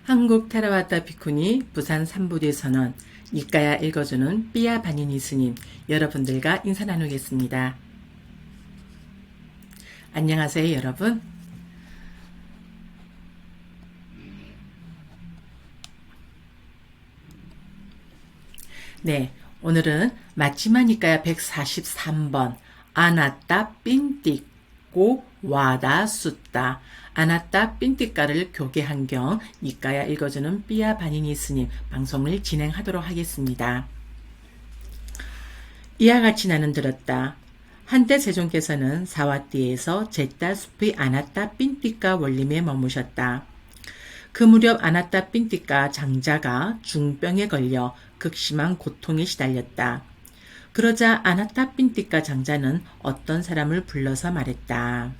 한국 테라와타 비쿠니 부산 삼부리 선언 니까야 읽어주는 삐아 바니니 스님 여러분들과 인사 나누겠습니다. 안녕하세요 여러분. 네, 오늘은 마지막 니까야 143번 아나따 삔띠꼬 와다 숫다 아나따 삔띠까를 교계환경 니까야 읽어주는 삐아 바니니 스님 방송을 진행하도록 하겠습니다. 이와 같이 나는 들었다. 한때 세종께서는 사와띠에서 제따 숲의 아나따 삔띠까 원림에 머무셨다. 그 무렵 아나따 삔띠까 장자가 중병에 걸려 극심한 고통에 시달렸다. 그러자 아나따 삔띠까 장자는 어떤 사람을 불러서 말했다.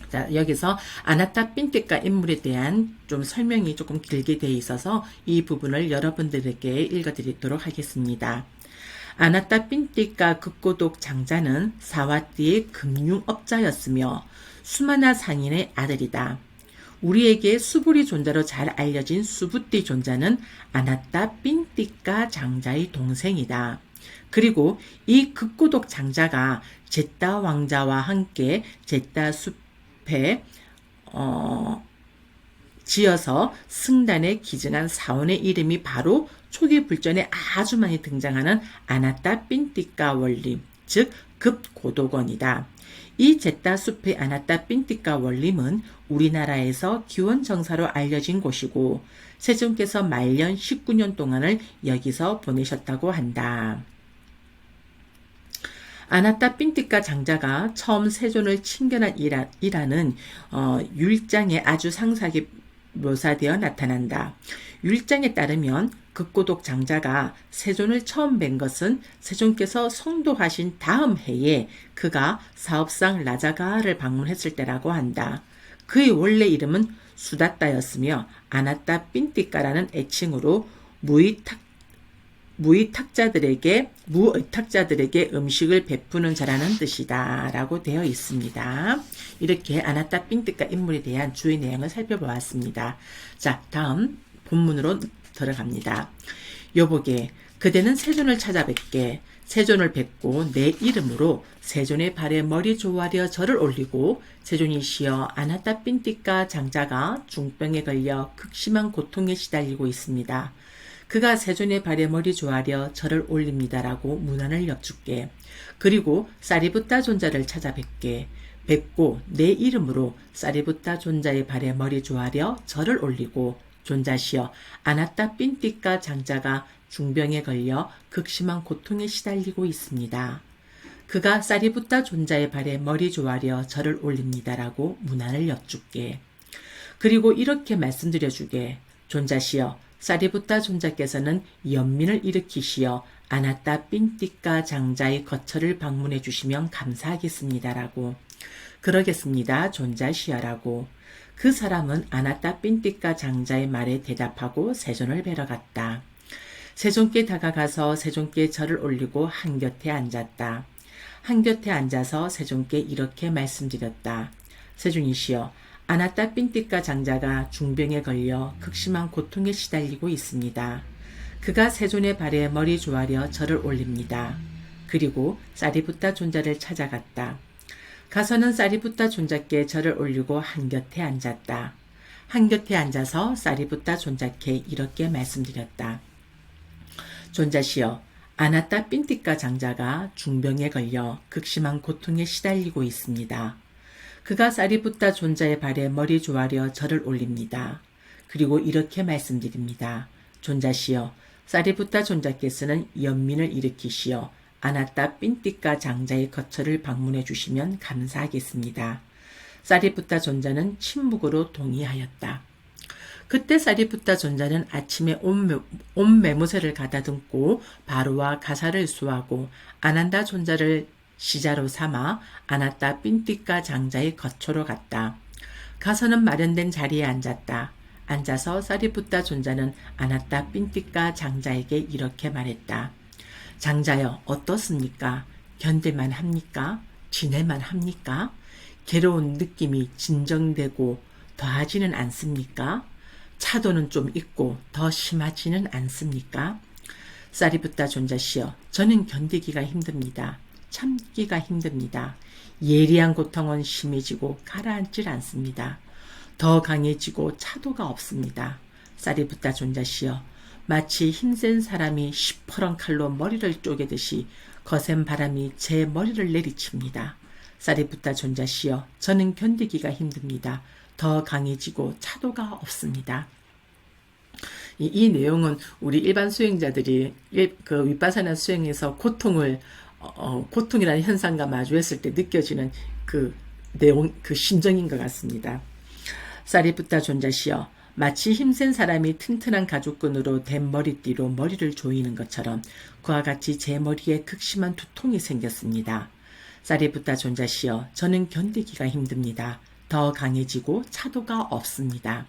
자, 여기서 아나따 삔띠까 인물에 대한 좀 설명이 조금 길게 되어 있어서 이 부분을 여러분들에게 읽어드리도록 하겠습니다. 아나따 삔띠까 극고독 장자는 사와띠의 금융업자였으며 수마나 상인의 아들이다. 우리에게 수부리 존자로 잘 알려진 수부띠 존자는 아나따 삔띠까 장자의 동생이다. 그리고 이 극고독 장자가 제따 왕자와 함께 제따 숲에 지어서 승단에 기증한 사원의 이름이 바로 초기 불전에 아주 많이 등장하는 아나따 삔띠까 원림, 즉 급고독원이다. 이 제따 숲의 아나따 삔띠까 원림은 우리나라에서 기원정사로 알려진 곳이고 세종께서 말년 19년 동안을 여기서 보내셨다고 한다. 아나따 삔띠까 장자가 처음 세존을 친견한 일화는 율장에 아주 상세하게 묘사되어 나타난다. 율장에 따르면 극고독 장자가 세존을 처음 뵌 것은 세종께서 성도하신 다음 해에 그가 사업상 라자가를 방문했을 때라고 한다. 그의 원래 이름은 수다따였으며 아나따 삔띠까라는 애칭으로 무의탁자들에게 음식을 베푸는 자라는 뜻이다 라고 되어 있습니다. 이렇게 아나따 삔띠까 인물에 대한 주요 내용을 살펴보았습니다. 자, 다음 본문으로 들어갑니다. 여보게, 그대는 세존을 찾아뵙게 세존을 뵙고 내 이름으로 세존의 발에 머리 조아려 절을 올리고 세존이시여 아나따 삔띠까 장자가 중병에 걸려 극심한 고통에 시달리고 있습니다. 그가 세존의 발에 머리 조아려 절을 올립니다라고 문안을 엽줄게. 그리고 사리부따 존자를 찾아뵙게. 뵙고 내 이름으로 사리부따 존자의 발에 머리 조아려 절을 올리고 존자시여 아나따 삔띠까 장자가 중병에 걸려 극심한 고통에 시달리고 있습니다. 그가 사리부따 존자의 발에 머리 조아려 절을 올립니다라고 문안을 엽줄게. 그리고 이렇게 말씀드려주게. 존자시여 사리부따 존자께서는 연민을 일으키시어 아나따 삔띠까 장자의 거처를 방문해 주시면 감사하겠습니다라고. 그러겠습니다. 존자시여라고. 그 사람은 아나따 삔띠까 장자의 말에 대답하고 세존을 뵈러 갔다. 세존께 다가가서 세존께 절을 올리고 한곁에 앉았다. 한곁에 앉아서 세존께 이렇게 말씀드렸다. 세존이시여 아나따 삔띠까 장자가 중병에 걸려 극심한 고통에 시달리고 있습니다. 그가 세존의 발에 머리 조아려 절을 올립니다. 그리고 사리부따 존자를 찾아갔다. 가서는 사리부따 존자께 절을 올리고 한곁에 앉았다. 한곁에 앉아서 사리부따 존자께 이렇게 말씀드렸다. 존자시여 아나따 삔띠까 장자가 중병에 걸려 극심한 고통에 시달리고 있습니다. 그가 사리부따 존자의 발에 머리 조아려 절을 올립니다. 그리고 이렇게 말씀드립니다. 존자시여 사리부따 존자께서는 연민을 일으키시어 아나따 삔띠까 장자의 거처를 방문해 주시면 감사하겠습니다. 사리부따 존자는 침묵으로 동의하였다. 그때 사리부따 존자는 아침에 온 매무새를 가다듬고 바로와 가사를 수하고 아난다 존자를 시자로 삼아 아나따 삔띠까 장자의 거처로 갔다. 가서는 마련된 자리에 앉았다. 앉아서 사리부따 존자는 아나따 삔띠까 장자에게 이렇게 말했다. 장자여 어떻습니까? 견딜만 합니까? 지낼만 합니까? 괴로운 느낌이 진정되고 더하지는 않습니까? 차도는 좀 있고 더 심하지는 않습니까? 쌀이 붙다 존자시여, 저는 견디기가 힘듭니다. 참기가 힘듭니다. 예리한 고통은 심해지고 가라앉질 않습니다. 더 강해지고 차도가 없습니다. 쌀이 붙다 존자시여, 마치 힘센 사람이 시퍼런 칼로 머리를 쪼개듯이 거센 바람이 제 머리를 내리칩니다. 쌀이 붙다 존자시여, 저는 견디기가 힘듭니다. 더 강해지고 차도가 없습니다. 이 내용은 우리 일반 수행자들이 그 윗바사나 수행에서 고통이라는 현상과 마주했을 때 느껴지는 그 내용, 그 심정인 것 같습니다. 쌀이 붙다 존자시여, 마치 힘센 사람이 튼튼한 가죽끈으로 된 머리띠로 머리를 조이는 것처럼 그와 같이 제 머리에 극심한 두통이 생겼습니다. 쌀이 붙다 존자시여, 저는 견디기가 힘듭니다. 더 강해지고 차도가 없습니다.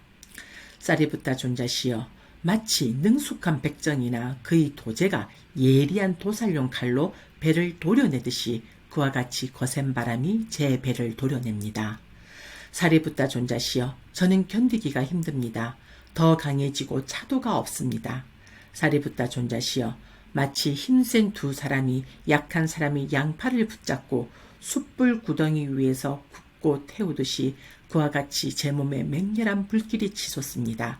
쌀이 붙다 존자시여, 마치 능숙한 백전이나 그의 도제가 예리한 도살용 칼로 배를 도려내듯이 그와 같이 거센 바람이 제 배를 도려냅니다. 쌀이 붙다 존자시여, 저는 견디기가 힘듭니다. 더 강해지고 차도가 없습니다. 쌀이 붙다 존자시여, 마치 힘센 두 사람이 약한 사람이 양팔을 붙잡고 숯불 구덩이 위에서 굽고 태우듯이 그와 같이 제 몸에 맹렬한 불길이 치솟습니다.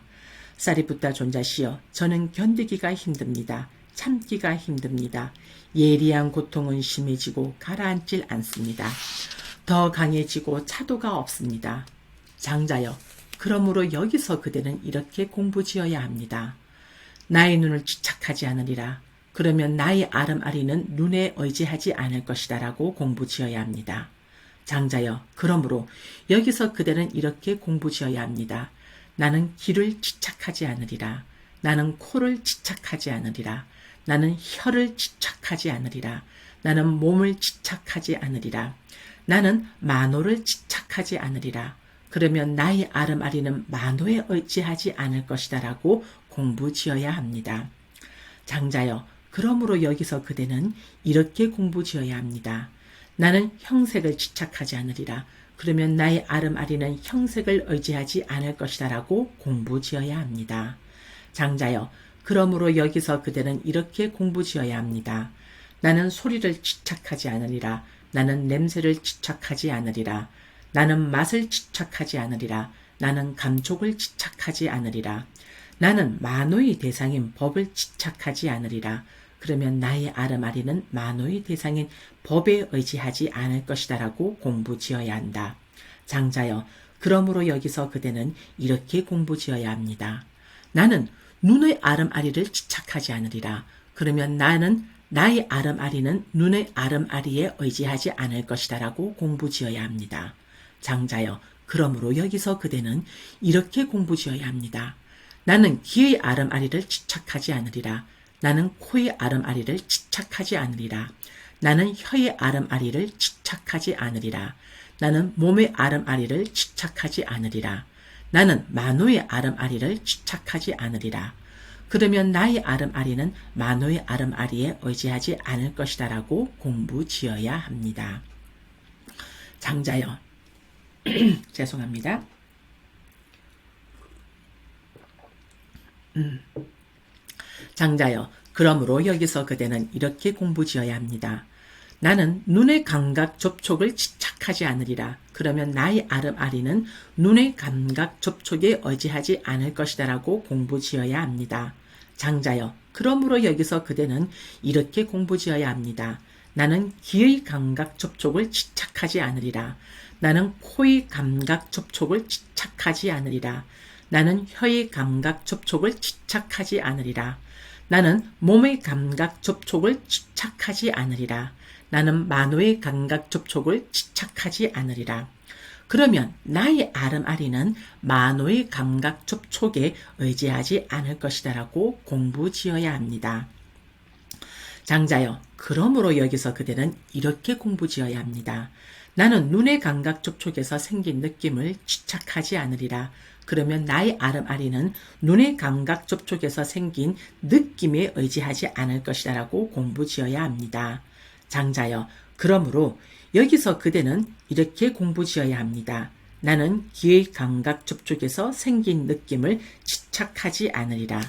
쌀이 붙다 존자시여, 저는 견디기가 힘듭니다. 참기가 힘듭니다. 예리한 고통은 심해지고 가라앉질 않습니다. 더 강해지고 차도가 없습니다. 장자여, 그러므로 여기서 그대는 이렇게 공부지어야 합니다. 나의 눈을 지착하지 않으리라. 그러면 나의 아름아리는 눈에 의지하지 않을 것이다 라고 공부지어야 합니다. 장자여, 그러므로 여기서 그대는 이렇게 공부지어야 합니다. 나는 귀를 지착하지 않으리라. 나는 코를 지착하지 않으리라. 나는 혀를 지착하지 않으리라. 나는 몸을 지착하지 않으리라. 나는 만호를 지착하지 않으리라. 그러면 나의 아름아리는 만호에 의지하지 않을 것이다 라고 공부지어야 합니다. 장자여, 그러므로 여기서 그대는 이렇게 공부지어야 합니다. 나는 형색을 지착하지 않으리라. 그러면 나의 아름아리는 형색을 의지하지 않을 것이다 라고 공부지어야 합니다. 장자여, 그러므로 여기서 그대는 이렇게 공부지어야 합니다. 나는 소리를 지착하지 않으리라. 나는 냄새를 지착하지 않으리라. 나는 맛을 지착하지 않으리라. 나는 감촉을 지착하지 않으리라. 나는 만호의 대상인 법을 지착하지 않으리라. 그러면 나의 아름아리는 만호의 대상인 법에 의지하지 않을 것이다 라고 공부지어야 한다. 장자여, 그러므로 여기서 그대는 이렇게 공부지어야 합니다. 나는 눈의 아름아리를 지착하지 않으리라. 그러면 나의 아름아리는 눈의 아름아리에 의지하지 않을 것이다 라고 공부지어야 합니다. 장자여, 그러므로 여기서 그대는 이렇게 공부지어야 합니다. 나는 귀의 아름아리를 지착하지 않으리라. 나는 코의 아름아리를 지착하지 않으리라. 나는 혀의 아름아리를 지착하지 않으리라. 나는 몸의 아름아리를 지착하지 않으리라. 나는 만호의 아름아리를 지착하지 않으리라. 그러면 나의 아름아리는 만호의 아름아리에 의지하지 않을 것이다 라고 공부지어야 합니다. 장자여, 죄송합니다. 장자여, 그러므로 여기서 그대는 이렇게 공부지어야 합니다. 나는 눈의 감각 접촉을 지착하지 않으리라. 그러면 나의 아름아리는 눈의 감각 접촉에 의지하지 않을 것이다 라고 공부지어야 합니다. 장자여, 그러므로 여기서 그대는 이렇게 공부지어야 합니다. 나는 귀의 감각 접촉을 지착하지 않으리라. 나는 코의 감각 접촉을 지착하지 않으리라. 나는 혀의 감각 접촉을 지착하지 않으리라. 나는 몸의 감각 접촉을 지착하지 않으리라. 나는 만호의 감각 접촉을 지착하지 않으리라. 그러면 나의 아름아리는 만호의 감각 접촉에 의지하지 않을 것이다 라고 공부지어야 합니다. 장자여, 그러므로 여기서 그대는 이렇게 공부지어야 합니다. 나는 눈의 감각 접촉에서 생긴 느낌을 지착하지 않으리라. 그러면 나의 아름아리는 눈의 감각 접촉에서 생긴 느낌에 의지하지 않을 것이다 라고 공부지어야 합니다. 장자여, 그러므로 여기서 그대는 이렇게 공부지어야 합니다. 나는 귀의 감각 접촉에서 생긴 느낌을 집착하지 않으리라.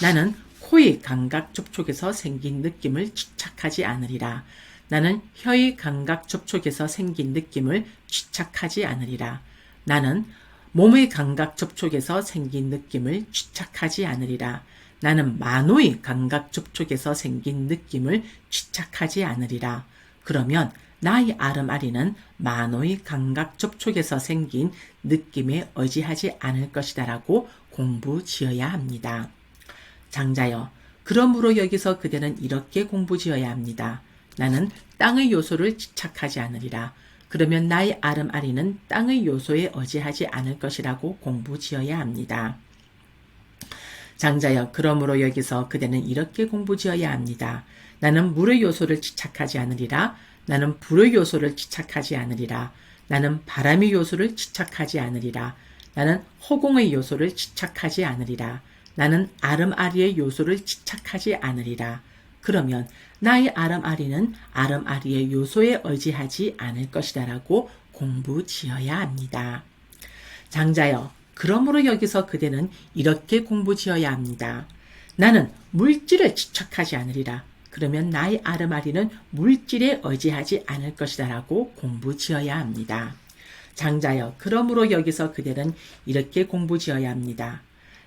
나는 코의 감각 접촉에서 생긴 느낌을 집착하지 않으리라. 나는 혀의 감각 접촉에서 생긴 느낌을 집착하지 않으리라. 나는 몸의 감각 접촉에서 생긴 느낌을 집착하지 않으리라. 나는 만호의 감각 접촉에서 생긴 느낌을 집착하지 않으리라. 그러면 나의 아름아리는 만호의 감각 접촉에서 생긴 느낌에 의지하지 않을 것이다 라고 공부 지어야 합니다. 장자여, 그러므로 여기서 그대는 이렇게 공부 지어야 합니다. 나는 땅의 요소를 집착하지 않으리라. 그러면 나의 아름아리는 땅의 요소에 의지하지 않을 것이라고 공부 지어야 합니다. 장자여, 그러므로 여기서 그대는 이렇게 공부 지어야 합니다. 나는 물의 요소를 집착하지 않으리라. 나는 불의 요소를 집착하지 않으리라. 나는 바람의 요소를 집착하지 않으리라. 나는 허공의 요소를 집착하지 않으리라. 나는 아름아리의 요소를 집착하지 않으리라. 그러면 나의 아름아리는 아름아리의 요소에 의지하지 않을 것이다 라고 공부 지어야 합니다. 장자여, 그러므로 여기서 그대는 이렇게 공부 지어야 합니다. 나는 물질을 집착하지 않으리라. 그러면 나의 아름아리는 물질에 의지하지 않을 것이다 라고 공부 지어야 합니다. 장자여, 그러므로 여기서 그대는 이렇게 공부 지어야 합니다.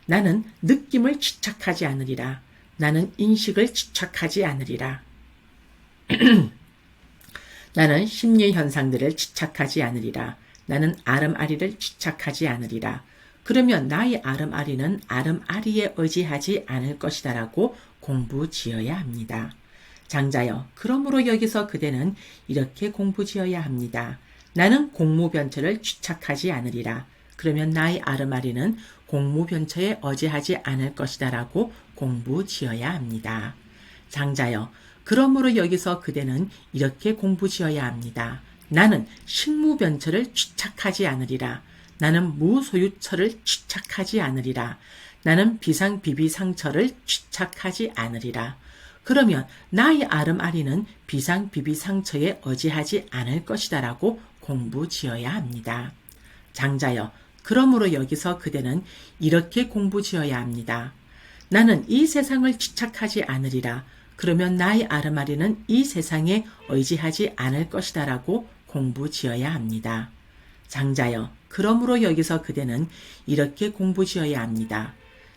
나는 느낌을 집착하지 않으리라. 나는 인식을 집착하지 않으리라. 나는 심리 현상들을 집착하지 않으리라. 나는 아름아리를 집착하지 않으리라. 그러면 나의 아름아리는 아름아리에 의지하지 않을 것이다 라고 공부 지어야 합니다. 장자여, 그러므로 여기서 그대는 이렇게 공부 지어야 합니다. 나는 공무변처를 집착하지 않으리라. 그러면 나의 아름아리는 공무변처에 의지하지 않을 것이다 라고 공부 지어야 합니다. 장자여, 그러므로 여기서 그대는 이렇게 공부 지어야 합니다. 나는 식무변처를 집착하지 않으리라. 나는 무소유처를 집착하지 않으리라. 나는 비상비비상처를 집착하지 않으리라. 그러면 나의 아름아리는 비상비비상처에 의지하지 않을 것이다 라고 공부 지어야 합니다. 장자여, 그러므로 여기서 그대는 이렇게 공부 지어야 합니다. 나는 이 세상을 집착하지 않으리라. 그러면 나의 아름아리는 이 세상에 의지하지 않을 것이다 라고 공부 지어야 합니다. 장자여, 그러므로 여기서 그대는 이렇게 공부 지어야 합니다.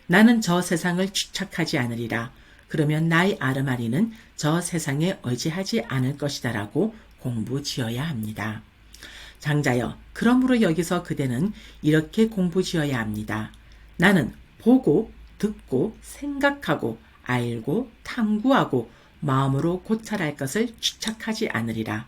나는 저 세상을 집착하지 않으리라. 그러면 나의 아름아리는 저 세상에 의지하지 않을 것이다 라고 공부 지어야 합니다. 장자여, 그러므로 여기서 그대는 이렇게 공부 지어야 합니다. 나는 보고, 듣고, 생각하고, 알고, 탐구하고, 마음으로 고찰할 것을 집착하지 않으리라.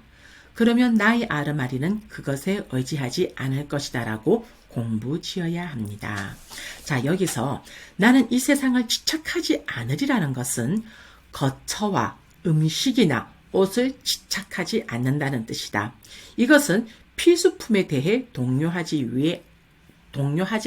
그러면 나의 아름아리는 그것에 의지하지 않을 것이다 라고 공부 지어야 합니다. 자, 여기서 나는 이 세상을 집착하지 않으리라는 것은 거처와 음식이나 옷을 집착하지 않는다는 뜻이다. 이것은 필수품에 대해 동요하지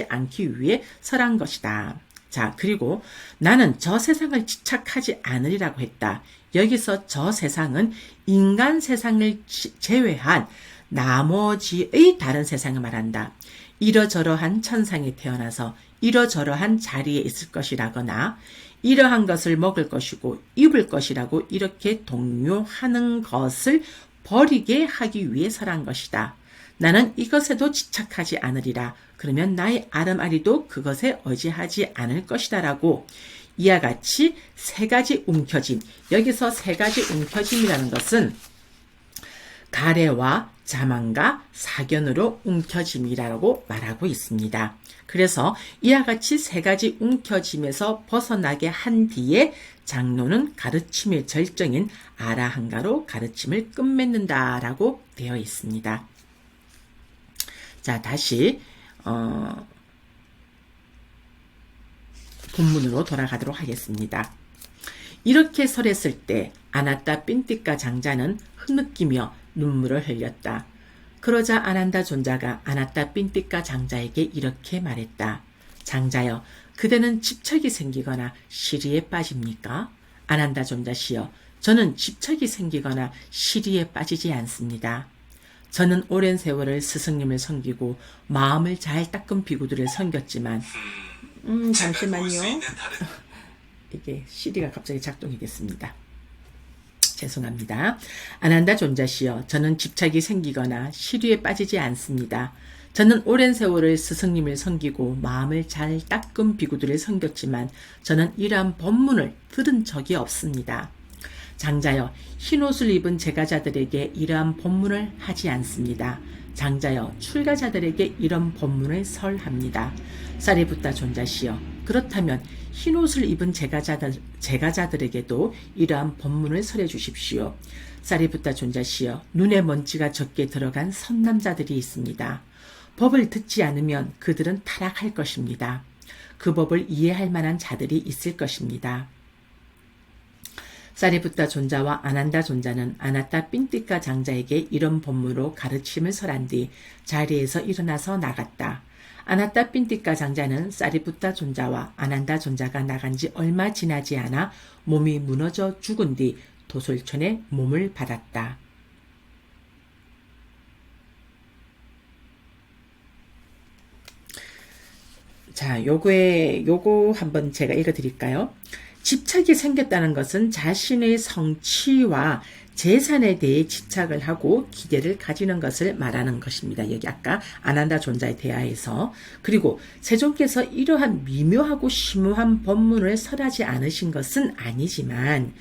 않기 위해 설한 것이다. 자, 그리고 나는 저 세상을 집착하지 않으리라고 했다. 여기서 저 세상은 인간 세상을 제외한 나머지의 다른 세상을 말한다. 이러저러한 천상에 태어나서 이러저러한 자리에 있을 것이라거나 이러한 것을 먹을 것이고 입을 것이라고 이렇게 동요하는 것을 버리게 하기 위해서란 것이다. 나는 이것에도 집착하지 않으리라. 그러면 나의 아름아리도 그것에 의지하지 않을 것이다 라고 이와 같이 세 가지 움켜짐, 여기서 세 가지 움켜짐이라는 것은 가래와 자만과 사견으로 움켜짐이라고 말하고 있습니다. 그래서 이와 같이 세 가지 움켜짐에서 벗어나게 한 뒤에 장로는 가르침의 절정인 아라한가로 가르침을 끝맺는다라고 되어 있습니다. 자, 다시 본문으로 돌아가도록 하겠습니다. 이렇게 설했을 때 아나타 핀티카 장자는 흐느끼며 눈물을 흘렸다. 그러자 아난다 존자가 아나타 핀티카 장자에게 이렇게 말했다. 장자여, 그대는 집착이 생기거나 시리에 빠집니까? 아난다 존자시여, 저는 집착이 생기거나 시리에 빠지지 않습니다. 저는 오랜 세월을 스승님을 섬기고 마음을 잘 닦은 비구들을 섬겼지만 잠시만요. 이게 CD가 갑자기 작동이 됐습니다. 죄송합니다. 아난다 존자시여, 저는 집착이 생기거나 시류에 빠지지 않습니다. 저는 오랜 세월을 스승님을 섬기고 마음을 잘 닦은 비구들을 섬겼지만 저는 이러한 법문을 들은 적이 없습니다. 장자여, 흰옷을 입은 제가자들에게 이러한 법문을 하지 않습니다. 장자여, 출가자들에게 이런 법문을 설합니다. 사리부타 존자시여, 그렇다면 흰옷을 입은 제가자들에게도 이러한 법문을 설해 주십시오. 사리부타 존자시여, 눈에 먼지가 적게 들어간 선남자들이 있습니다. 법을 듣지 않으면 그들은 타락할 것입니다. 그 법을 이해할 만한 자들이 있을 것입니다. 사리부타 존자와 아난다 존자는 아나타 핀티카 장자에게 이런 법문으로 가르침을 설한 뒤 자리에서 일어나서 나갔다. 아나타 핀티카 장자는 사리부타 존자와 아난다 존자가 나간 지 얼마 지나지 않아 몸이 무너져 죽은 뒤 도솔촌에 몸을 받았다. 자, 요거 한번 제가 읽어드릴까요? 집착이 생겼다는 것은 자신의 성취와 재산에 대해 집착을 하고 기대를 가지는 것을 말하는 것입니다. 여기 아까 아난다 존자에 대하여서. 그리고 세존께서 이러한 미묘하고 심오한 법문을 설하지 않으신 것은 아니지만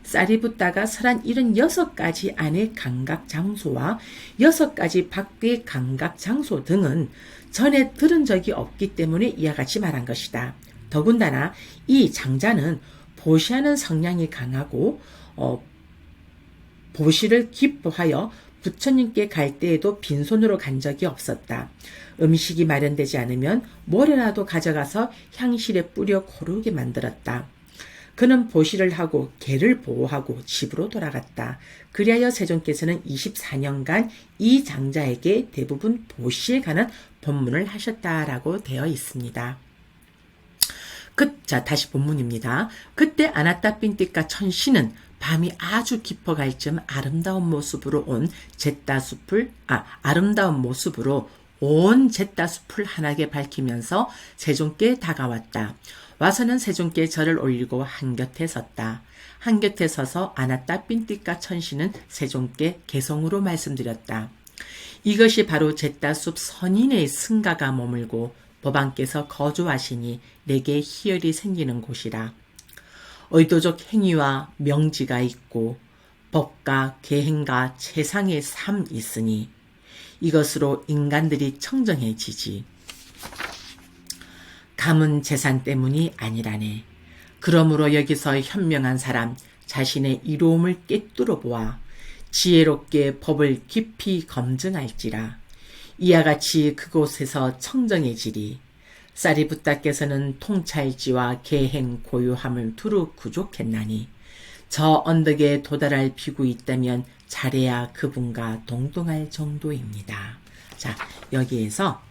사리부타가 설한 76가지 안의 감각 장소와 6가지 밖의 감각 장소 등은 전에 들은 적이 없기 때문에 이와 같이 말한 것이다. 더군다나 이 장자는 보시하는 성향이 강하고 보시를 기뻐하여 부처님께 갈 때에도 빈손으로 간 적이 없었다. 음식이 마련되지 않으면 뭐라도 가져가서 향실에 뿌려 고르게 만들었다. 그는 보시를 하고 개를 보호하고 집으로 돌아갔다. 그리하여 세존께서는 24년간 이 장자에게 대부분 보시에 관한 법문을 하셨다라고 되어 있습니다. 자, 다시 본문입니다. 그때 아나타 핀티카 천신은 밤이 아주 깊어갈 즈음 아름다운 모습으로 온 잿다숲을 환하게 밝히면서 세존께 다가왔다. 와서는 세존께 절을 올리고 한곁에 섰다. 한곁에 서서 아나타 핀티카 천신은 세존께 개성으로 말씀드렸다. 이것이 바로 잿다숲 선인의 승가가 머물고 법안께서 거주하시니 내게 희열이 생기는 곳이라. 의도적 행위와 명지가 있고 법과 계행과 최상의 삶 있으니 이것으로 인간들이 청정해지지. 감은 재산 때문이 아니라네. 그러므로 여기서 현명한 사람 자신의 이로움을 꿰뚫어 보아 지혜롭게 법을 깊이 검증할지라. 이와 같이 그곳에서 청정해지리. 사리부타께서는 통찰지와 계행 고요함을 두루 구족했나니 저 언덕에 도달할 비구 있다면 잘해야 그분과 동동할 정도입니다. 자, 여기에서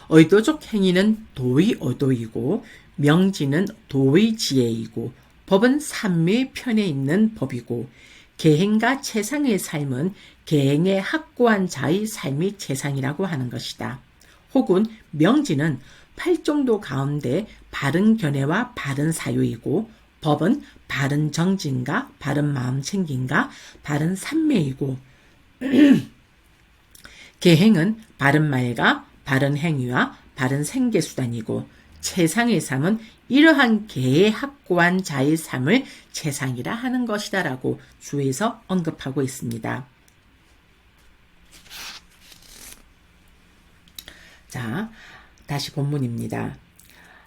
의도적 행위는 도의 의도이고 명지는 도의 지혜이고 법은 삼매의 편에 있는 법이고 계행과 최상의 삶은 계행에 확고한 자의 삶이 최상이라고 하는 것이다. 혹은 명지는 팔정도 가운데 바른 견해와 바른 사유이고 법은 바른 정진과 바른 마음 챙김과 바른 삼매이고 계행은 바른 말과 바른 행위와 바른 생계수단이고 최상의 삶은 이러한 계에 확고한 자의 삶을 최상이라 하는 것이다 라고 주에서 언급하고 있습니다. 자, 다시 본문입니다.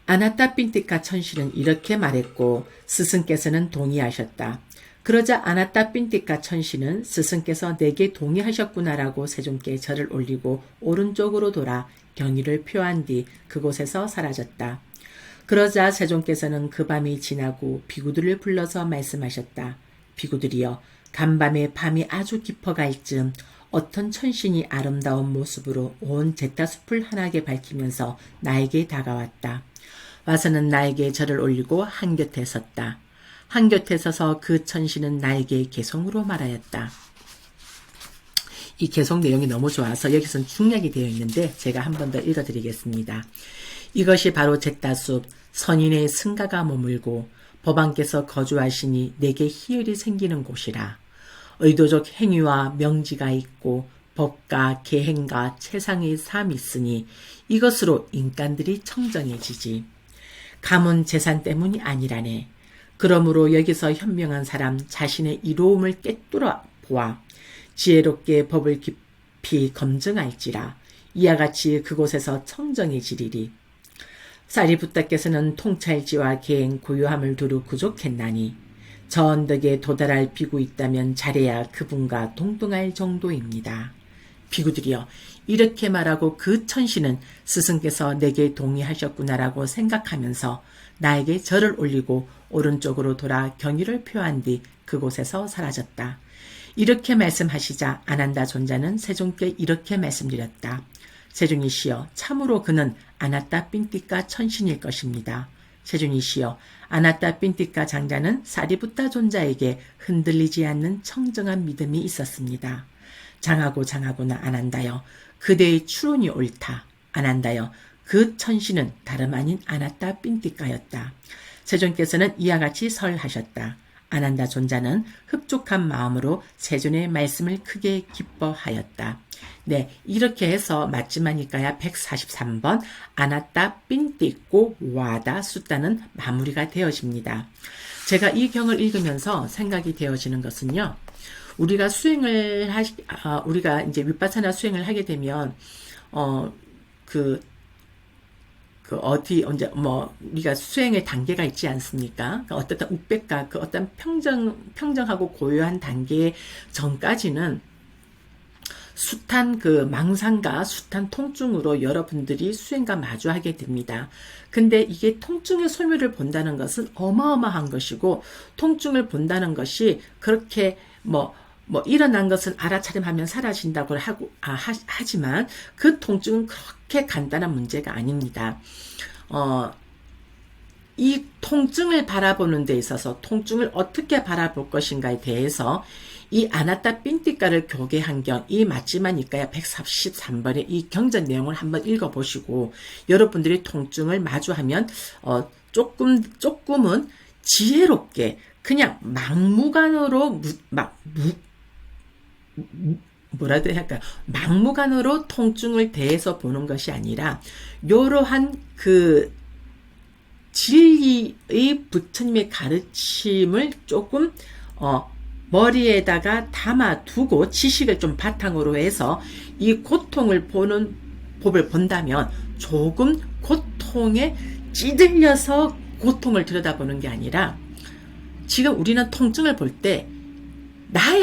아나타 핀티카 천신은 이렇게 말했고 스승께서는 동의하셨다. 그러자 아나타 핀티카 천신은 스승께서 내게 동의하셨구나라고 세존께 절을 올리고 오른쪽으로 돌아 경의를 표한 뒤 그곳에서 사라졌다. 그러자 세존께서는 그 밤이 지나고 비구들을 불러서 말씀하셨다. 비구들이여, 간밤에 밤이 아주 깊어갈 즈음 어떤 천신이 아름다운 모습으로 온 잿다숲을 환하게 밝히면서 나에게 다가왔다. 와서는 나에게 절을 올리고 한곁에 섰다. 한곁에 서서 그 천신은 나에게 개성으로 말하였다. 이 개송 내용이 너무 좋아서 여기서는 중략이 되어 있는데 제가 한 번 더 읽어드리겠습니다. 이것이 바로 잿다숲 선인의 승가가 머물고 법왕께서 거주하시니 내게 희열이 생기는 곳이라. 의도적 행위와 명지가 있고 법과 계행과 채상의 삶이 있으니 이것으로 인간들이 청정해지지. 가문 재산 때문이 아니라네. 그러므로 여기서 현명한 사람 자신의 이로움을 꿰뚫어 보아 지혜롭게 법을 깊이 검증할지라. 이와 같이 그곳에서 청정해지리리. 사리부타께서는 통찰지와 계행 고요함을 두루 부족했나니 저 언덕에 도달할 비구 있다면 잘해야 그분과 동등할 정도입니다. 비구들이여, 이렇게 말하고 그 천신은 스승께서 내게 동의하셨구나라고 생각하면서 나에게 절을 올리고 오른쪽으로 돌아 경의를 표한 뒤 그곳에서 사라졌다. 이렇게 말씀하시자 아난다 존자는 세종께 이렇게 말씀드렸다. 세종이시여, 참으로 그는 아나따 핀띠까 천신일 것입니다. 세종이시여, 아나따 핀띠까 장자는 사리부타 존자에게 흔들리지 않는 청정한 믿음이 있었습니다. 장하고나 아난다여, 그대의 추론이 옳다. 아난다여, 그 천신은 다름 아닌 아나따 핀띠까였다. 세종께서는 이와 같이 설하셨다. 아난다 존자는 흡족한 마음으로 세존의 말씀을 크게 기뻐하였다. 네, 이렇게 해서 맞지마니까야 143번 아나따 핀띠꼬 와다 숫다는 마무리가 되어집니다. 제가 이 경을 읽으면서 생각이 되어지는 것은요. 우리가 우리가 이제 윗바사나 수행을 하게 되면 우리가 수행의 단계가 있지 않습니까? 어떤 우백과 그 어떤 평정하고 고요한 단계 전까지는 숱한 그 망상과 숱한 통증으로 여러분들이 수행과 마주하게 됩니다. 근데 이게 통증의 소멸을 본다는 것은 어마어마한 것이고, 통증을 본다는 것이 그렇게 일어난 것은 알아차림하면 사라진다고 하지만 그 통증은 그렇게 간단한 문제가 아닙니다. 이 통증을 바라보는 데 있어서 통증을 어떻게 바라볼 것인가에 대해서 이 아나따 핀띠까를 교계한 경, 이 맞지마니까야 143번의 이 경전 내용을 한번 읽어보시고 여러분들이 통증을 마주하면 조금은 지혜롭게 그냥 막무가내로 뭐라도 해야 할까요? 막무가내로 통증을 대해서 보는 것이 아니라 이러한 그 진리의 부처님의 가르침을 조금 머리에다가 담아두고 지식을 좀 바탕으로 해서 이 고통을 보는 법을 본다면 조금 고통에 찌들려서 고통을 들여다보는 게 아니라, 지금 우리는 통증을 볼 때 나의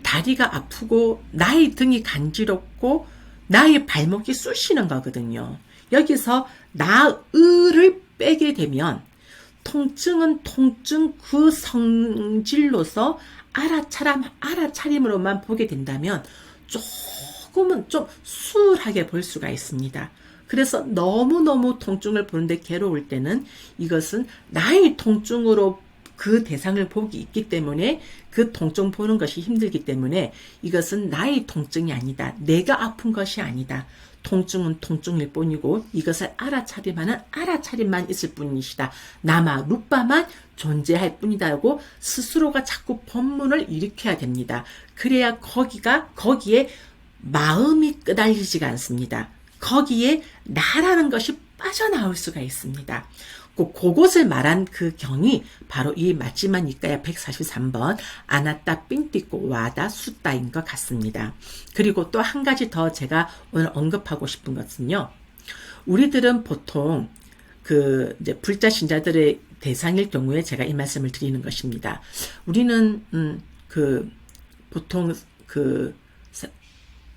다리가 아프고 나의 등이 간지럽고 나의 발목이 쑤시는 거거든요. 여기서 나의를 빼게 되면 통증은 통증 그 성질로서 알아차림으로만 보게 된다면 조금은 좀 수월하게 볼 수가 있습니다. 그래서 너무너무 통증을 보는데 괴로울 때는 이것은 나의 통증으로 그 대상을 보기 있기 때문에, 그 통증 보는 것이 힘들기 때문에 이것은 나의 통증이 아니다. 내가 아픈 것이 아니다. 통증은 통증일 뿐이고 이것을 알아차림하는 알아차림만 있을 뿐이시다. 나마 루빠만 존재할 뿐이다고 스스로가 자꾸 법문을 일으켜야 됩니다. 그래야 거기에 마음이 끄달리지가 않습니다. 거기에 나라는 것이 빠져나올 수가 있습니다. 그곳을 말한 그 경이 바로 이 맞지마니까야 143번 아나따 핀띠꼬 와다 숫다인 것 같습니다. 그리고 또 한 가지 더 제가 오늘 언급하고 싶은 것은요. 우리들은 보통 이제 불자 신자들의 대상일 경우에 제가 이 말씀을 드리는 것입니다. 우리는 보통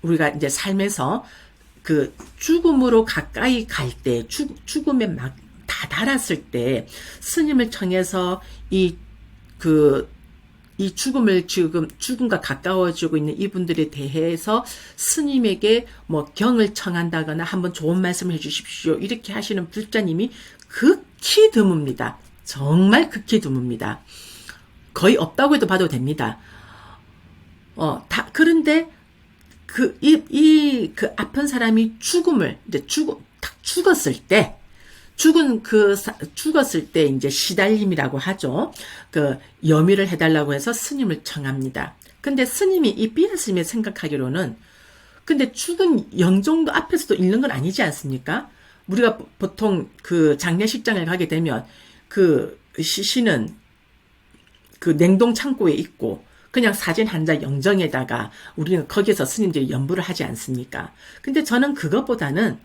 우리가 이제 삶에서 그 죽음으로 가까이 갈 때, 죽음에 막 다다랐을 때 스님을 청해서 이 죽음과 가까워지고 있는 이분들에 대해서 스님에게 경을 청한다거나 한번 좋은 말씀을 해주십시오, 이렇게 하시는 불자님이 극히 드뭅니다. 정말 극히 드뭅니다. 거의 없다고 해도 봐도 됩니다. 그런데 그 아픈 사람이 딱 죽었을 때, 죽었을 때 이제 시달림이라고 하죠. 그 염위를 해달라고 해서 스님을 청합니다. 근데 스님이 이 삐아 스님이 생각하기로는, 근데 죽은 영종도 앞에서도 읽는 건 아니지 않습니까? 우리가 보통 그 장례식장을 가게 되면 그 시신은 그 냉동 창고에 있고 그냥 사진 한 장 영정에다가 우리는 거기서 스님들이 연부를 하지 않습니까? 근데 저는 그것보다는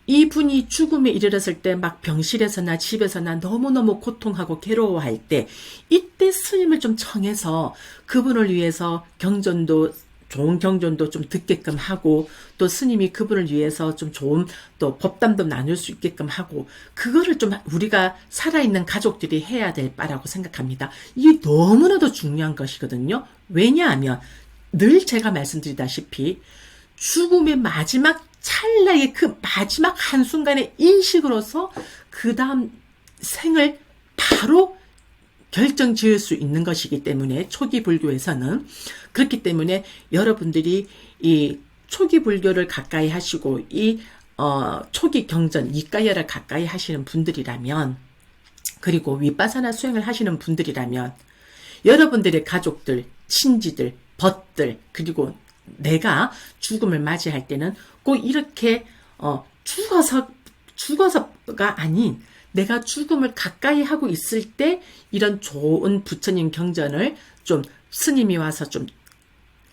이분이 죽음에 이르렀을 때 막 병실에서나 집에서나 너무너무 고통하고 괴로워할 때 이때 스님을 좀 청해서 그분을 위해서 좋은 경전도 좀 듣게끔 하고 또 스님이 그분을 위해서 좀 좋은 또 법담도 나눌 수 있게끔 하고 그거를 좀 우리가 살아있는 가족들이 해야 될 바라고 생각합니다. 이게 너무나도 중요한 것이거든요. 왜냐하면 늘 제가 말씀드리다시피 죽음의 마지막 찰나의 그 마지막 한순간의 인식으로서 그 다음 생을 바로 결정 지을 수 있는 것이기 때문에 초기 불교에서는 그렇기 때문에 여러분들이 이 초기 불교를 가까이 하시고 이 초기 경전 이까야를 가까이 하시는 분들이라면 그리고 위파사나 수행을 하시는 분들이라면 여러분들의 가족들, 친지들, 벗들 그리고 내가 죽음을 맞이할 때는 꼭 이렇게 죽어서가 아닌 내가 죽음을 가까이 하고 있을 때 이런 좋은 부처님 경전을 좀 스님이 와서 좀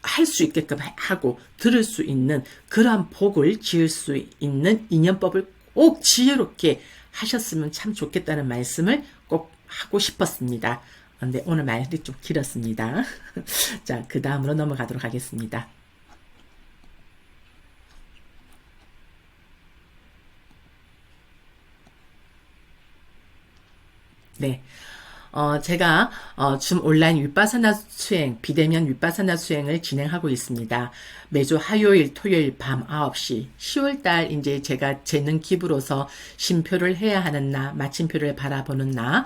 할 수 있게끔 하고 들을 수 있는 그러한 복을 지을 수 있는 인연법을 꼭 지혜롭게 하셨으면 참 좋겠다는 말씀을 꼭 하고 싶었습니다. 근데 오늘 말이 좀 길었습니다. 자, 그 다음으로 넘어가도록 하겠습니다. 네. 제가 줌 온라인 윗바사나 수행, 비대면 윗바사나 수행을 진행하고 있습니다. 매주 화요일, 토요일 밤 9시, 10월달 이제 제가 재능 기부로서 심표를 해야 하는 나, 마침표를 바라보는 나,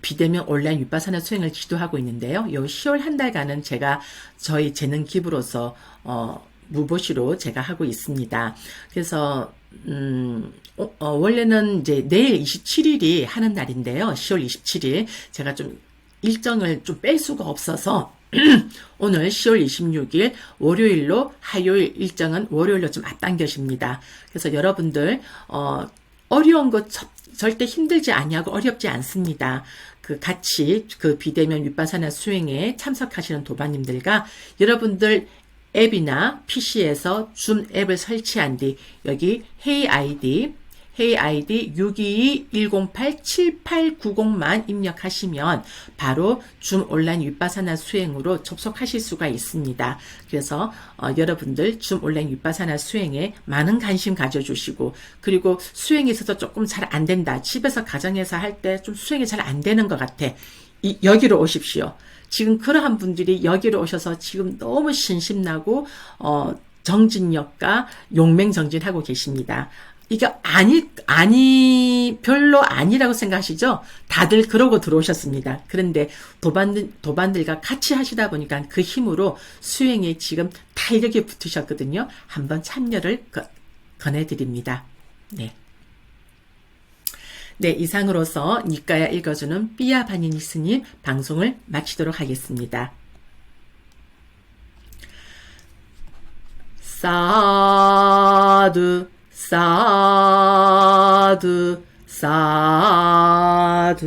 비대면 온라인 윗바사나 수행을 지도하고 있는데요. 요 10월 한 달간은 제가 저희 재능 기부로서 무보시로 제가 하고 있습니다. 그래서 원래는 이제 내일 27일이 하는 날인데요. 10월 27일 제가 좀 일정을 좀 뺄 수가 없어서 오늘 10월 26일 월요일로 화요일 일정은 월요일로 좀 앞당겨집니다. 그래서 여러분들 어려운 거 절대 힘들지 아니하고 어렵지 않습니다. 같이 비대면 윗바사나 수행에 참석하시는 도반님들과 여러분들 앱이나 PC에서 줌 앱을 설치한 뒤 여기 헤이 아이디 622-108-7890만 입력하시면 바로 줌 온라인 윗바사나 수행으로 접속하실 수가 있습니다. 그래서 여러분들 줌 온라인 윗바사나 수행에 많은 관심 가져주시고 그리고 수행에 있어서 조금 잘 안 된다. 집에서 가정에서 할 때 좀 수행이 잘 안 되는 것 같아. 여기로 오십시오. 지금 그러한 분들이 여기로 오셔서 지금 너무 신심나고 정진력과 용맹정진하고 계십니다. 이게 별로 아니라고 생각하시죠? 다들 그러고 들어오셨습니다. 그런데 도반들과 같이 하시다 보니까 그 힘으로 수행에 지금 탄력이 붙으셨거든요. 한번 참여를 권해드립니다. 네. 네, 이상으로서 니까야 읽어주는 삐아바니니 스님 방송을 마치도록 하겠습니다. 사두 사두 사두